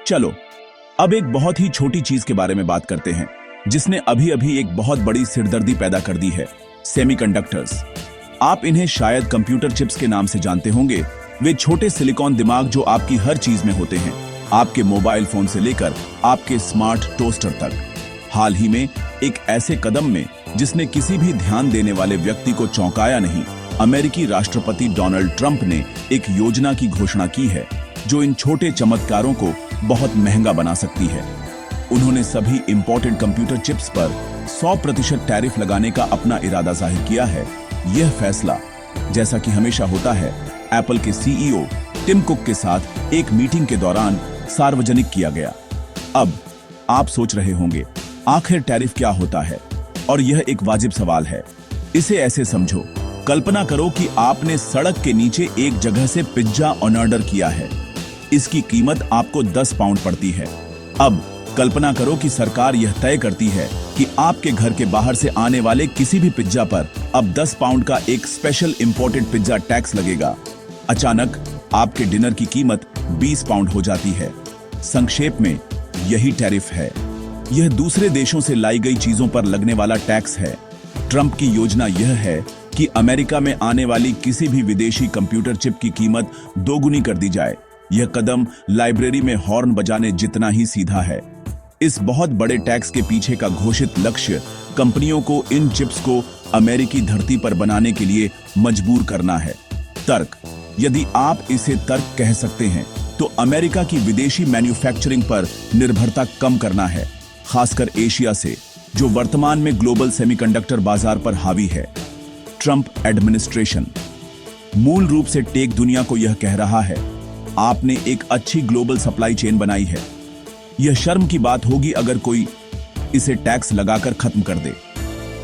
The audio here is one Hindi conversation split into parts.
चलो अब एक बहुत ही छोटी चीज के बारे में बात करते हैं जिसने अभी अभी एक बहुत बड़ी सिरदर्दी पैदा कर दी है, सेमीकंडक्टर्स। आप इन्हें शायद कंप्यूटर चिप्स के नाम से जानते होंगे। वे छोटे सिलिकॉन दिमाग जो आपकी हर चीज में होते हैं, आपके मोबाइल फोन से लेकर आपके स्मार्ट टोस्टर तक। हाल ही में एक ऐसे कदम में जिसने किसी भी ध्यान देने वाले व्यक्ति को चौंकाया नहीं, अमेरिकी राष्ट्रपति डोनाल्ड ट्रंप ने एक योजना की घोषणा की है जो इन छोटे चमत्कारों को बहुत महंगा बना सकती है। उन्होंने सभी इंपोर्टेड कंप्यूटर चिप्स पर 100% टैरिफ लगाने का अपना इरादा जाहिर किया है। यह फैसला, जैसा कि हमेशा होता है, एप्पल के सीईओ टिम कुक के साथ एक मीटिंग के दौरान सार्वजनिक किया गया। अब आप सोच रहे होंगे, आखिर टैरिफ क्या होता है? और यह एक वाजिब सवाल है। इसे ऐसे समझो, कल्पना करो कि आपने सड़क के नीचे एक जगह से पिज्जा ऑर्डर किया है। इसकी कीमत आपको 10 पाउंड पड़ती है। अब कल्पना करो कि सरकार यह तय करती है कि आपके घर के बाहर से आने वाले किसी भी पिज्जा पर अब 10 पाउंड का एक स्पेशल इंपोर्टेड पिज्जा टैक्स लगेगा। अचानक आपके डिनर की कीमत 20 पाउंड हो जाती है। संक्षेप में यही टैरिफ है। यह दूसरे देशों से लाई गई चीजों पर लगने वाला टैक्स है। ट्रंप की योजना यह है कि अमेरिका में आने वाली किसी भी विदेशी कंप्यूटर चिप की कीमत दोगुनी कर दी जाए। यह कदम लाइब्रेरी में हॉर्न बजाने जितना ही सीधा है। इस बहुत बड़े टैक्स के पीछे का घोषित लक्ष्य कंपनियों को इन चिप्स को अमेरिकी धरती पर बनाने के लिए मजबूर करना है। तर्क, यदि आप इसे तर्क कह सकते हैं, तो अमेरिका की विदेशी मैन्युफैक्चरिंग पर निर्भरता कम करना है, खासकर एशिया से, जो वर्तमान में ग्लोबल सेमीकंडक्टर बाजार पर हावी है। ट्रंप एडमिनिस्ट्रेशन मूल रूप से टेक दुनिया को यह कह रहा है, आपने एक अच्छी ग्लोबल सप्लाई चेन बनाई है। यह शर्म की बात होगी अगर कोई इसे टैक्स लगाकर खत्म कर दे।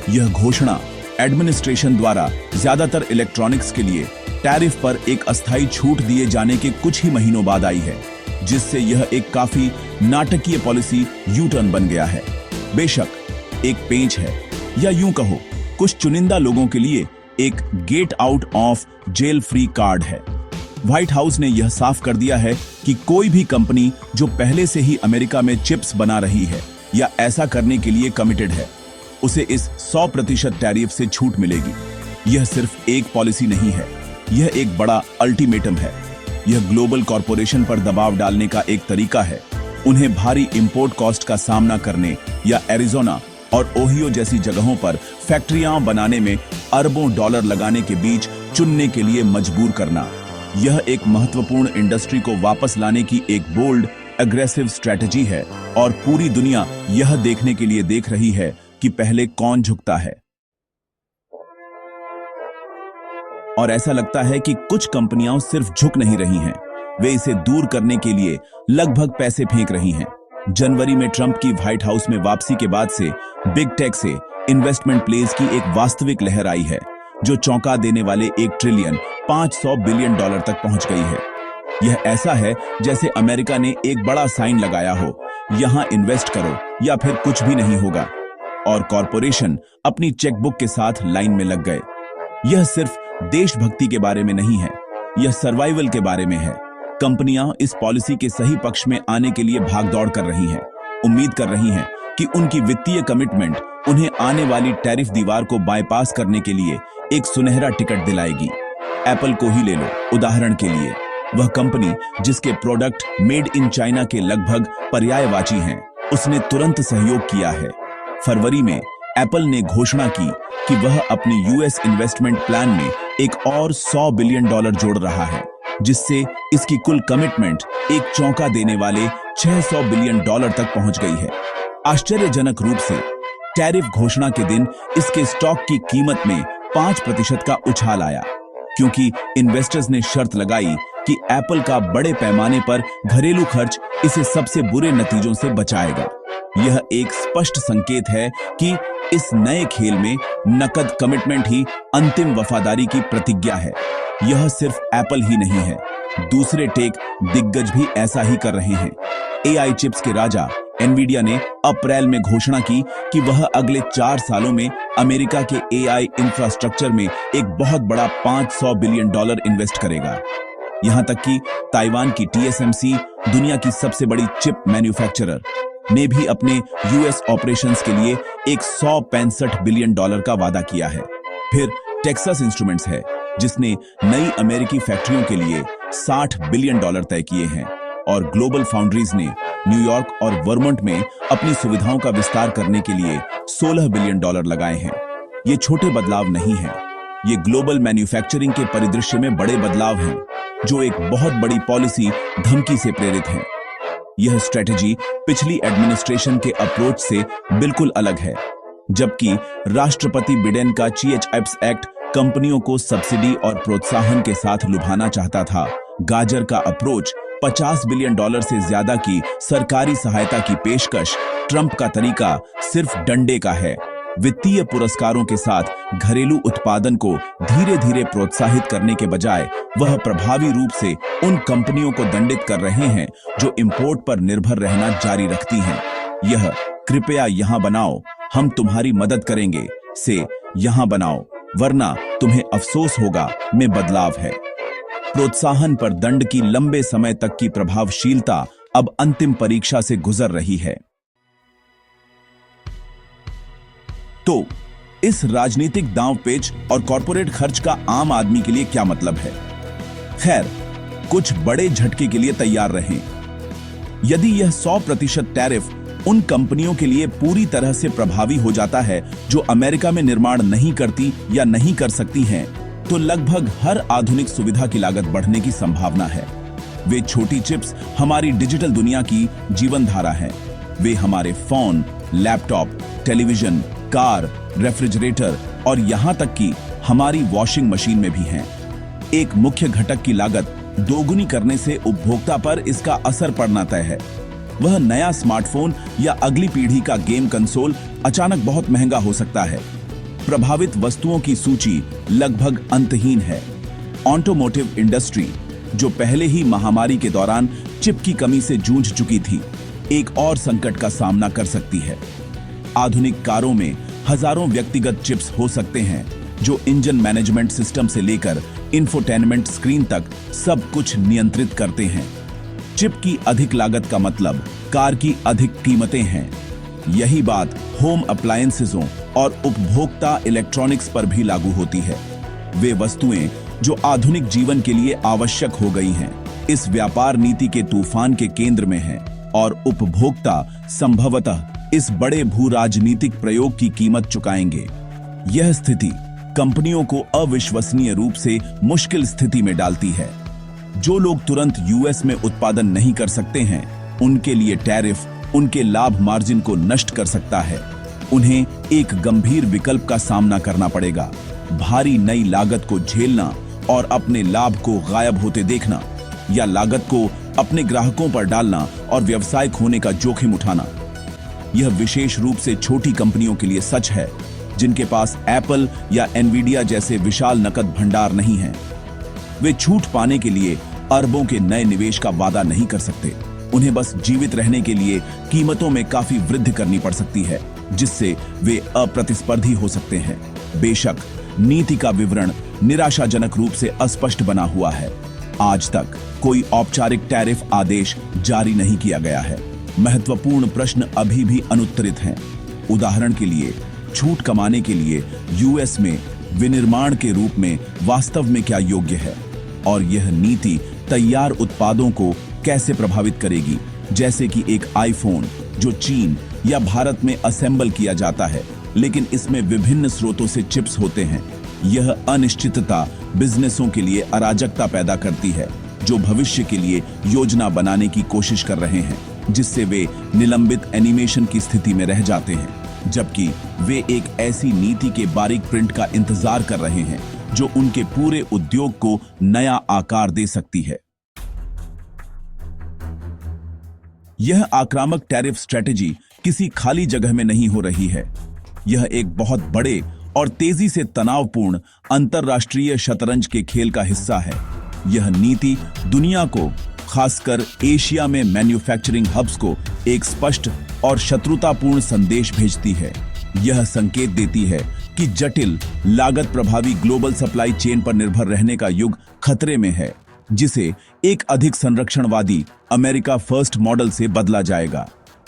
यह घोषणा एडमिनिस्ट्रेशन द्वारा ज्यादातर इलेक्ट्रॉनिक्स के लिए टैरिफ पर एक अस्थायी छूट दिए जाने के कुछ ही महीनों बाद आई है, जिससे यह एक काफी नाटकीय पॉलिसी यू टर्न बन गया है। बेशक एक पेंच है, या यूं कहो कुछ चुनिंदा लोगों के लिए एक get out of jail free card है। व्हाइट हाउस ने यह साफ कर दिया है कि कोई भी कंपनी जो पहले से ही अमेरिका में चिप्स बना रही है या ऐसा करने के लिए कमिटेड है, उसे इस 100% टैरिफ से छूट मिलेगी। यह सिर्फ एक पॉलिसी नहीं है, यह एक बड़ा अल्टीमेटम है। यह ग्लोबल कॉरपोरेशन पर दबाव डालने का एक तरीका है, उन्हें भारी इंपोर्ट कॉस्ट का सामना करने या एरिजोना और ओहियो जैसी जगहों पर फैक्ट्रियां बनाने में अरबों डॉलर लगाने के बीच चुनने के लिए मजबूर करना। यह एक महत्वपूर्ण इंडस्ट्री को वापस लाने की एक बोल्ड, एग्रेसिव स्ट्रेटजी है और पूरी दुनिया यह देखने के लिए देख रही है कि पहले कौन झुकता है। और ऐसा लगता है कि कुछ कंपनियां सिर्फ झुक नहीं रही हैं, वे इसे दूर करने के लिए लगभग पैसे फेंक रही हैं। जनवरी में ट्रंप की व्हाइट हाउस में वापसी के बाद से बिग टेक से इन्वेस्टमेंट प्लेज की एक वास्तविक लहर आई है, जो चौंका देने वाले 1 ट्रिलियन 500 बिलियन डॉलर तक पहुंच गई है। यह ऐसा है जैसे अमेरिका ने एक बड़ा साइन लगाया हो, यहां इन्वेस्ट करो या फिर कुछ भी नहीं होगा, और कॉरपोरेशन अपनी चेकबुक के साथ लाइन में लग गए। यह सिर्फ देशभक्ति के बारे में नहीं है, यह सर्वाइवल के बारे में है। कंपनियां इस पॉलिसी के सही पक्ष में आने के लिए भागदौड़ कर रही हैं, उम्मीद कर रही हैं कि उनकी वित्तीय कमिटमेंट उन्हें आने वाली टैरिफ दीवार को बाईपास करने के लिए एक सुनहरा टिकट दिलाएगी। एप्पल को ही ले लो उदाहरण के लिए, वह कंपनी जिसके प्रोडक्ट मेड इन चाइना के लगभग पर्यायवाची हैं, उसने तुरंत सहयोग किया है। फरवरी में एप्पल ने घोषणा की कि वह अपनी यूएस इन्वेस्टमेंट प्लान में एक और $100 बिलियन जोड़ रहा है, जिससे इसकी कुल कमिटमेंट एक चौंका देने वाले $600 बिलियन तक पहुंच गई है। आश्चर्यजनक रूप से टैरिफ घोषणा के दिन इसके स्टॉक की कीमत में 5% का उछाल आया, क्योंकि इन्वेस्टर्स ने शर्त लगाई कि एप्पल का बड़े पैमाने पर घरेलू खर्च इसे सबसे बुरे नतीजों से बचाएगा। यह एक स्पष्ट संकेत है कि इस नए खेल में नकद कमिटमेंट ही अंतिम वफादारी की प्रतिज्ञा है। यह सिर्फ एप्पल ही नहीं है, दूसरे टेक दिग्गज भी ऐसा ही कर रहे हैं। एआई चिप्स के राजा एनवीडिया ने अप्रैल में घोषणा की कि वह अगले 4 सालों में अमेरिका के एआई इंफ्रास्ट्रक्चर में एक बहुत बड़ा $500 बिलियन इन्वेस्ट करेगा। यहां तक कि ताइवान की TSMC, दुनिया की सबसे बड़ी चिप मैन्युफैक्चरर, ने भी अपने यूएस ऑपरेशंस के लिए एक $165 बिलियन का वादा किया है। फिर टेक्सास इंस्ट्रूमेंट्स है, जिसने नई अमेरिकी फैक्ट्रियों के लिए $60 बिलियन तय किए हैं, और ग्लोबल फाउंड्रीज ने न्यूयॉर्क और वर्मोंट में अपनी सुविधाओं का विस्तार करने के लिए $16 बिलियन लगाए हैं। ये छोटे बदलाव नहीं हैं, ये ग्लोबल मैन्युफैक्चरिंग के परिदृश्य में बड़े बदलाव हैं, जो एक बहुत बड़ी पॉलिसी धमकी से प्रेरित हैं। यह स्ट्रेटेजी पिछली एडमिनिस्ट्रेशन के अप्रोच से बिल्कुल अलग है। जबकि राष्ट्रपति बिडेन का चिप्स एक्ट कंपनियों को सब्सिडी और प्रोत्साहन के साथ लुभाना चाहता था, गाजर का अप्रोच $50 बिलियन से ज्यादा की सरकारी सहायता की पेशकश, ट्रंप का तरीका सिर्फ डंडे का है। वित्तीय पुरस्कारों के साथ घरेलू उत्पादन को धीरे धीरे प्रोत्साहित करने के बजाय वह प्रभावी रूप से उन कंपनियों को दंडित कर रहे हैं जो इंपोर्ट पर निर्भर रहना जारी रखती हैं। यह कृपया यहां बनाओ, हम तुम्हारी मदद करेंगे, से यहां बनाओ वरना तुम्हें अफसोस होगा में बदलाव है। प्रोत्साहन पर दंड की लंबे समय तक की प्रभावशीलता अब अंतिम परीक्षा से गुजर रही है। तो इस राजनीतिक दांवपेच और कॉर्पोरेट खर्च का आम आदमी के लिए क्या मतलब है? खैर, कुछ बड़े झटके के लिए तैयार रहें। यदि यह 100% टैरिफ उन कंपनियों के लिए पूरी तरह से प्रभावी हो जाता है जो अमेरिका में निर्माण नहीं करती या नहीं कर सकती हैं, तो लगभग हर आधुनिक सुविधा की लागत बढ़ने की संभावना है। वे छोटी चिप्स हमारी डिजिटल दुनिया की जीवन धारा हैं। वे हमारे phone, laptop, television, car, refrigerator और यहां तक कि हमारी वॉशिंग मशीन में भी हैं। एक मुख्य घटक की लागत दोगुनी करने से उपभोक्ता पर इसका असर पड़ना तय है। वह नया स्मार्टफोन या अगली पीढ़ी का गेम कंसोल अचानक बहुत महंगा हो सकता है। प्रभावित वस्तुओं की सूची लगभग अंतहीन है। ऑटोमोटिव इंडस्ट्री, जो पहले ही महामारी के दौरान चिप की कमी से जूझ चुकी थी, एक और संकट का सामना कर सकती है। आधुनिक कारों में हजारों व्यक्तिगत चिप्स हो सकते हैं, जो इंजन मैनेजमेंट सिस्टम से लेकर इंफोटेनमेंट स्क्रीन तक सब कुछ नियंत्रित करते हैं। चिप की अधिक लागत का मतलब कार की अधिक कीमतें हैं। यही बात होम अप्लायंसेसों और उपभोक्ता इलेक्ट्रॉनिक्स पर भी लागू होती है। वे वस्तुएं जो आधुनिक जीवन के लिए आवश्यक हो गई हैं, इस व्यापार नीति के तूफान के केंद्र में हैं, और उपभोक्ता संभवतः इस बड़े भू राजनीतिक प्रयोग की कीमत चुकाएंगे। यह स्थिति कंपनियों को अविश्वसनीय रूप से मुश्किल स्थिति में डालती है। जो लोग तुरंत यूएस में उत्पादन नहीं कर सकते हैं, उनके लिए टैरिफ उनके लाभ मार्जिन को नष्ट कर सकता है। उन्हें एक गंभीर विकल्प का सामना करना पड़ेगा: भारी नई लागत को झेलना और अपने लाभ को गायब होते देखना, या लागत को अपने ग्राहकों पर डालना और व्यवसाय खोने का जोखिम उठाना। यह विशेष रूप से छोटी कंपनियों के लिए सच है, जिनके पास एप्पल या एनवीडिया जैसे विशाल नकद भंडार नहीं है। वे छूट पाने के लिए अरबों के नए निवेश का वादा नहीं कर सकते। उन्हें बस जीवित रहने के लिए कीमतों में काफी वृद्धि करनी पड़ सकती है, जिससे वे अप्रतिस्पर्धी हो सकते हैं। बेशक नीति का विवरण निराशाजनक रूप से अस्पष्ट बना हुआ है। आज तक कोई औपचारिक टैरिफ आदेश जारी नहीं किया गया है। महत्वपूर्ण प्रश्न अभी भी अनुत्तरित हैं। उदाहरण के लिए, छूट कमाने के लिए यूएस में विनिर्माण के रूप में वास्तव में क्या योग्य है, और यह नीति तैयार उत्पादों को कैसे प्रभावित करेगी, जैसे कि एक आईफोन जो चीन या भारत में असेंबल किया जाता है, लेकिन इसमें विभिन्न स्रोतों से चिप्स होते हैं। यह अनिश्चितता बिजनेसों के लिए अराजकता पैदा करती है, जो भविष्य के लिए योजना बनाने की कोशिश कर रहे हैं, जिससे वे निलंबित एनिमेशन की स्थिति में रह जाते हैं, जबकि वे एक ऐसी नीति के बारीक प्रिंट का इंतजार कर रहे हैं जो उनके पूरे उद्योग को नया आकार दे सकती है। यह आक्रामक टैरिफ स्ट्रेटेजी किसी खाली जगह में नहीं हो रही है। यह एक बहुत बड़े और तेजी से तनावपूर्ण अंतरराष्ट्रीय शतरंज के खेल का हिस्सा है। यह नीति दुनिया को, खासकर एशिया में मैन्युफैक्चरिंग हब्स को, एक स्पष्ट और शत्रुतापूर्ण संदेश भेजती है। यह संकेत देती है कि जटिल, लागत प्रभावी ग्लोबल सप्लाई चेन पर निर्भर रहने का युग खतरे में है। जिसे एक अधिक संरक्षणवादी अमेरिका फर्स्ट मॉडल से बदला जाएगा।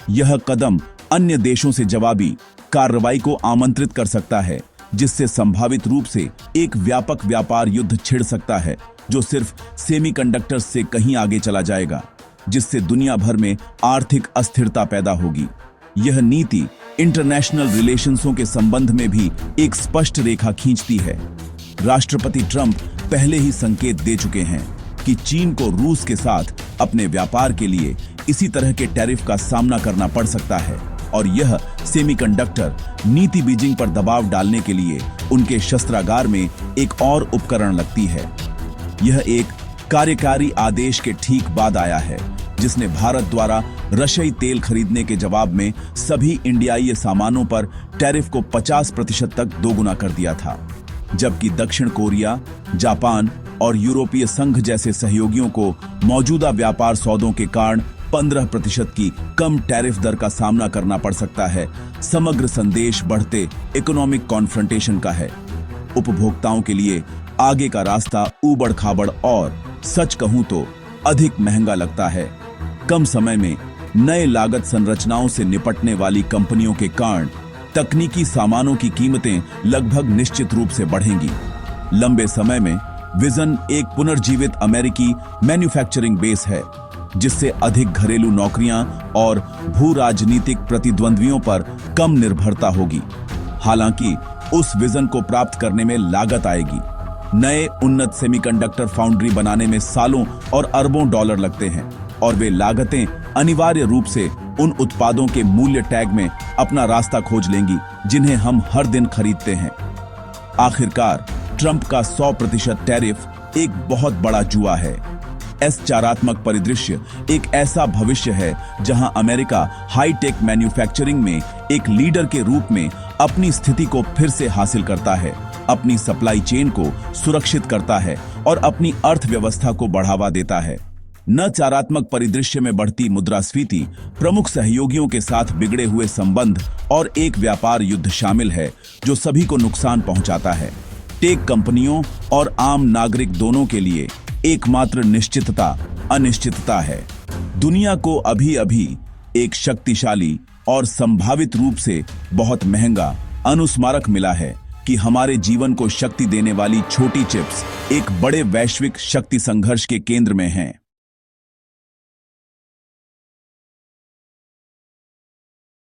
यह कदम अन्य देशों से जवाबी कार्रवाई को आमंत्रित कर सकता है, जिससे संभावित रूप से एक व्यापक व्यापार युद्ध छिड़ सकता है जो सिर्फ सेमीकंडक्टर्स से कहीं आगे चला जाएगा, जिससे दुनिया भर में आर्थिक अस्थिरता पैदा होगी। यह नीति इंटरनेशनल रिलेशंसों के संबंध में भी एक स्पष्ट रेखा खींचती है। राष्ट्रपति ट्रंप पहले ही संकेत दे चुके हैं कि चीन को रूस के साथ अपने व्यापार के लिए इसी तरह के टैरिफ का सामना करना पड़ सकता है, और यह सेमीकंडक्टर नीति बीजिंग पर दबाव डालने के लिए उनके शस्त्रागार में एक और उपकरण लगती है। यह एक कार्यकारी आदेश के ठीक बाद आया है, जिसने भारत द्वारा रशियाई तेल खरीदने के जवाब में सभी इंडियाई सामानों पर टैरिफ को 50% तक दोगुना कर दिया था, जबकि दक्षिण कोरिया, जापान और यूरोपीय संघ जैसे सहयोगियों को मौजूदा व्यापार सौदों के कारण 15% की कम टैरिफ दर का सामना करना पड़ सकता है। समग्र संदेश बढ़ते इकोनॉमिक कॉन्फ्रंटेशन का है। उपभोक्ताओं के लिए आगे का रास्ता ऊबड़ खाबड़ और सच कहूं तो अधिक महंगा लगता है। कम समय में नए लागत संरचनाओं से निपटने वाली कंपनियों के कारण तकनीकी सामानों की कीमतें लगभग निश्चित रूप से बढ़ेंगी। लंबे समय में विजन एक पुनर्जीवित अमेरिकी मैन्युफैक्चरिंग बेस है, जिससे अधिक घरेलू नौकरियां और भू राजनीतिक प्रतिद्वंद्वियों पर कम निर्भरता होगी। हालांकि उस विजन को प्राप्त करने में लागत आएगी। नए उन्नत सेमीकंडक्टर फाउंड्री बनाने में सालों और अरबों डॉलर लगते हैं, और वे लागतें अनिवार्य रूप से उन उत्पादों के मूल्य टैग में अपना रास्ता खोज लेंगी जिन्हें हम हर दिन खरीदते हैं। आखिरकार ट्रंप का 100% टैरिफ एक बहुत बड़ा जुआ है। चारात्मक परिदृश्य एक ऐसा भविष्य है जहां अमेरिका हाईटेक मैन्युफैक्चरिंग में एक लीडर के रूप में अपनी स्थिति को फिर से हासिल करता है, अपनी सप्लाई चेन को सुरक्षित करता है और अपनी अर्थव्यवस्था को बढ़ावा देता है। न चारात्मक परिदृश्य में बढ़ती मुद्रास्फीति, प्रमुख सहयोगियों के साथ बिगड़े हुए संबंध और एक व्यापार युद्ध शामिल है जो सभी को नुकसान पहुंचाता है। टेक कंपनियों और आम नागरिक दोनों के लिए एकमात्र निश्चितता अनिश्चितता है। दुनिया को अभी अभी एक शक्तिशाली और संभावित रूप से बहुत महंगा अनुस्मारक मिला है कि हमारे जीवन को शक्ति देने वाली छोटी चिप्स एक बड़े वैश्विक शक्ति संघर्ष के केंद्र में हैं।